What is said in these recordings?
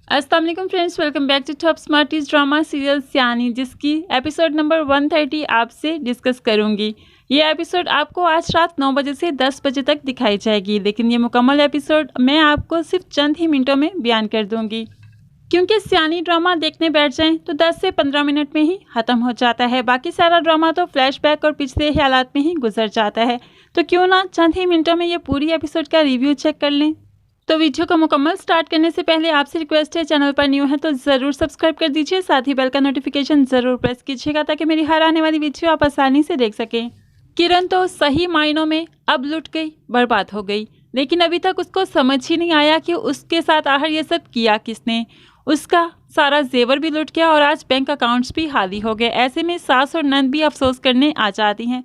अस्सलाम वालेकुम friends, welcome back to top smarties drama serial Siyani, जिसकी एपिसोड नंबर 130 आपसे डिस्कस करूंगी। ये एपिसोड आपको आज रात 9 बजे से 10 बजे तक दिखाई जाएगी, लेकिन ये मुकम्मल एपिसोड मैं आपको सिर्फ चंद ही मिनटों में बयान कर दूंगी, क्योंकि सियानी ड्रामा देखने बैठ जाएं तो 10 से 15 मिनट में ही ख़त्म हो जाता है। बाकी सारा ड्रामा तो फ्लैशबैक और पिछले हालात में ही गुजर जाता है। तो क्यों ना चंद ही मिनटों में ये पूरी एपिसोड का रिव्यू चेक कर लें। तो वीडियो को मुकम्मल स्टार्ट करने से पहले आपसे रिक्वेस्ट है, चैनल पर न्यू है तो ज़रूर सब्सक्राइब कर दीजिए, साथ ही बेल का नोटिफिकेशन ज़रूर प्रेस कीजिएगा ताकि मेरी हर आने वाली वीडियो आप आसानी से देख सकें। किरण तो सही मायनों में अब लुट गई, बर्बाद हो गई, लेकिन अभी तक उसको समझ ही नहीं आया कि उसके साथ आखिर ये सब किया किसने। उसका सारा जेवर भी लुट गया और आज बैंक अकाउंट्स भी खाली हो गए। ऐसे में सास और नंद भी अफसोस करने आ जाती हैं।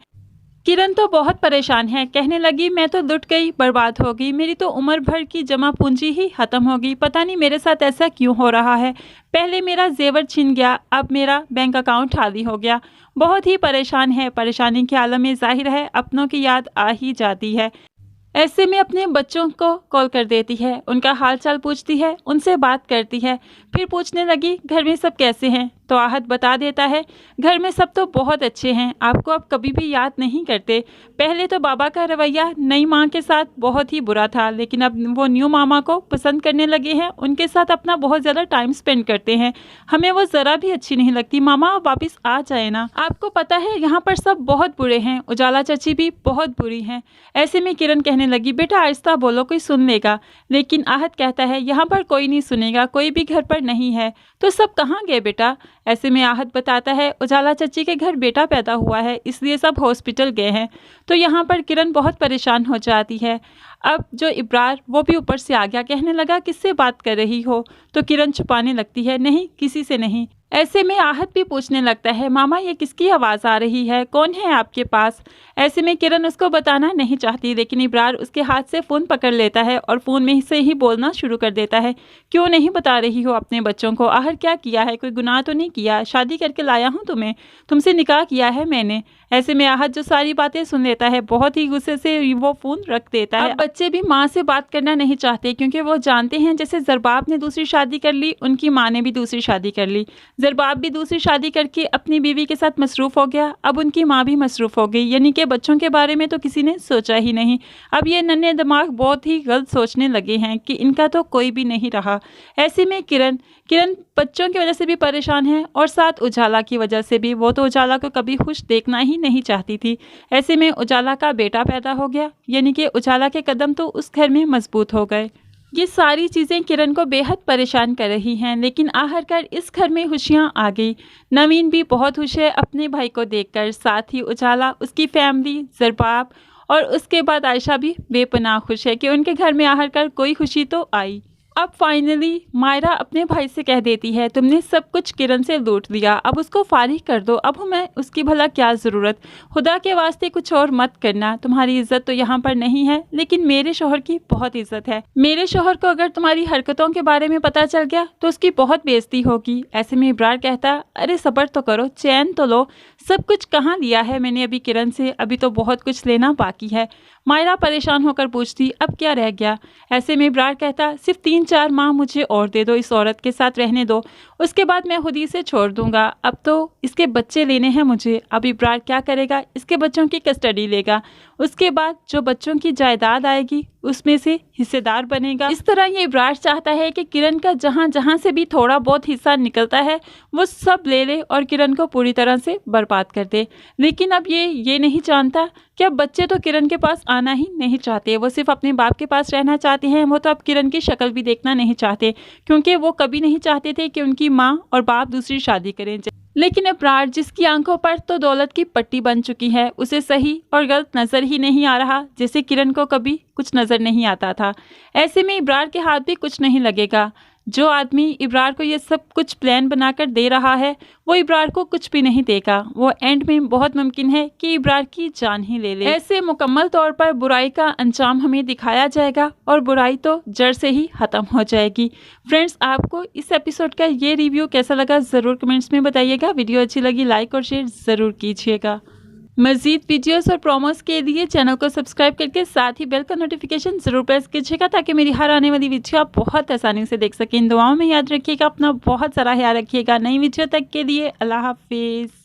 किरण तो बहुत परेशान है, कहने लगी मैं तो लुट गई, बर्बाद हो गई, मेरी तो उम्र भर की जमा पूंजी ही खत्म हो गई, पता नहीं मेरे साथ ऐसा क्यों हो रहा है। पहले मेरा जेवर छिन गया, अब मेरा बैंक अकाउंट खाली हो गया। बहुत ही परेशान है। परेशानी के आलम में जाहिर है अपनों की याद आ ही जाती है। ऐसे में अपने बच्चों को कॉल कर देती है, उनका हाल चाल पूछती है, उनसे बात करती है। फिर पूछने लगी घर में सब कैसे हैं, तो आहत बता देता है घर में सब तो बहुत अच्छे हैं, आपको अब कभी भी याद नहीं करते। पहले तो बाबा का रवैया नई माँ के साथ बहुत ही बुरा था, लेकिन अब वो न्यू मामा को पसंद करने लगे हैं, उनके साथ अपना बहुत ज़्यादा टाइम स्पेंड करते हैं। हमें वो ज़रा भी अच्छी नहीं लगती। मामा आप वापस आ जाए ना, आपको पता है यहाँ पर सब बहुत बुरे हैं, उजाला चाची भी बहुत बुरी हैं। ऐसे में किरण कहने लगी बेटा आहिस्ता बोलो, कोई सुन लेगा। लेकिन आहत कहता है यहाँ पर कोई नहीं सुनेगा, कोई भी घर पर नहीं है। तो सब कहाँ गए बेटा। ऐसे में आहत बताता है उजाला चाची के घर बेटा पैदा हुआ है, इसलिए सब हॉस्पिटल गए हैं। तो यहाँ पर किरण बहुत परेशान हो जाती है। अब जो इब्रार वो भी ऊपर से आ गया, कहने लगा किससे बात कर रही हो। तो किरण छुपाने लगती है नहीं किसी से नहीं। ऐसे में आहत भी पूछने लगता है मामा ये किसकी आवाज़ आ रही है, कौन है आपके पास। ऐसे में किरण उसको बताना नहीं चाहती, लेकिन इब्रार उसके हाथ से फ़ोन पकड़ लेता है और फ़ोन में से ही बोलना शुरू कर देता है क्यों नहीं बता रही हो अपने बच्चों को, आखिर क्या किया है, कोई गुनाह तो नहीं किया, शादी करके लाया हूँ तुम्हें, तुमसे निकाह किया है मैंने। ऐसे में आहत जो सारी बातें सुन लेता है, बहुत ही गुस्से से वो फ़ोन रख देता है। अब बच्चे भी माँ से बात करना नहीं चाहते, क्योंकि वो जानते हैं जैसे ज़रबाब ने दूसरी शादी कर ली, उनकी माँ ने भी दूसरी शादी कर ली। ज़रबाब भी दूसरी शादी करके अपनी बीवी के साथ मसरूफ़ हो गया, अब उनकी माँ भी मसरूफ़ हो गई, यानी कि बच्चों के बारे में तो किसी ने सोचा ही नहीं। अब ये नन्हे दिमाग बहुत ही गलत सोचने लगे हैं कि इनका तो कोई भी नहीं रहा। ऐसे में किरण बच्चों की वजह से भी परेशान है और साथ उजाला की वजह से भी। वो तो उजाला को कभी खुश देखना ही नहीं चाहती थी। ऐसे में उजाला का बेटा पैदा हो गया, यानी कि उजाला के कदम तो उस घर में मजबूत हो गए। ये सारी चीज़ें किरण को बेहद परेशान कर रही हैं, लेकिन आखिरकार इस घर में खुशियाँ आ गई। नवीन भी बहुत खुश है अपने भाई को देखकर, साथ ही उजाला, उसकी फैमिली, ज़रबाब और उसके बाद आयशा भी बेपनाह खुश है कि उनके घर में आखिरकार कोई खुशी तो आई। अब फाइनली मायरा अपने भाई से कह देती है तुमने सब कुछ किरण से लूट लिया, अब उसको फारिग कर दो, अब हमें उसकी भला क्या ज़रूरत, खुदा के वास्ते कुछ और मत करना, तुम्हारी इज्जत तो यहाँ पर नहीं है, लेकिन मेरे शोहर की बहुत इज्जत है। मेरे शोहर को अगर तुम्हारी हरकतों के बारे में पता चल गया तो उसकी बहुत बेइज्जती होगी। ऐसे में इब्रार कहता अरे सब्र तो करो, चैन तो लो, सब कुछ कहाँ लिया है मैंने अभी किरण से, अभी तो बहुत कुछ लेना बाकी है। मायरा परेशान होकर पूछती अब क्या रह गया। ऐसे में इब्रार कहता सिर्फ 3-4 माह मुझे और दे दो, इस औरत के साथ रहने दो, उसके बाद मैं खुद ही से छोड़ दूंगा, अब तो इसके बच्चे लेने हैं मुझे। अब इब्रार क्या करेगा, इसके बच्चों की कस्टडी लेगा, उसके बाद जो बच्चों की जायदाद आएगी उसमें से हिस्सेदार बनेगा। इस तरह ये इब्रार चाहता है कि किरण का जहाँ जहाँ से भी थोड़ा बहुत हिस्सा निकलता है वो सब ले ले और किरण को पूरी तरह से बर्बाद कर दे। लेकिन अब ये नहीं जानता कि अब बच्चे तो किरण के पास आना ही नहीं चाहते, वो सिर्फ अपने बाप के पास रहना चाहते हैं। वो तो अब किरण की शक्ल भी देखना नहीं चाहते, क्योंकि वो कभी नहीं चाहते थे कि उनकी माँ और बाप दूसरी शादी करें। लेकिन इब्रार जिसकी आंखों पर तो दौलत की पट्टी बन चुकी है, उसे सही और गलत नज़र ही नहीं आ रहा, जैसे किरण को कभी कुछ नज़र नहीं आता था। ऐसे में इब्रार के हाथ भी कुछ नहीं लगेगा। जो आदमी इब्रार को ये सब कुछ प्लान बनाकर दे रहा है वो इब्रार को कुछ भी नहीं देगा। वो एंड में बहुत मुमकिन है कि इब्रार की जान ही ले ले। ऐसे मुकम्मल तौर पर बुराई का अंजाम हमें दिखाया जाएगा और बुराई तो जड़ से ही ख़त्म हो जाएगी। फ्रेंड्स, आपको इस एपिसोड का ये रिव्यू कैसा लगा ज़रूर कमेंट्स में बताइएगा। वीडियो अच्छी लगी लाइक और शेयर ज़रूर कीजिएगा। मजीद वीडियोस और प्रोमोस के लिए चैनल को सब्सक्राइब करके साथ ही बेल का नोटिफिकेशन जरूर प्रेस कीजिएगा ताकि मेरी हर आने वाली वीडियो आप बहुत आसानी से देख सकें। दुआओं में याद रखिएगा, अपना बहुत सारा ख्याल रखिएगा। नई वीडियो तक के लिए अल्लाह हाफिज़।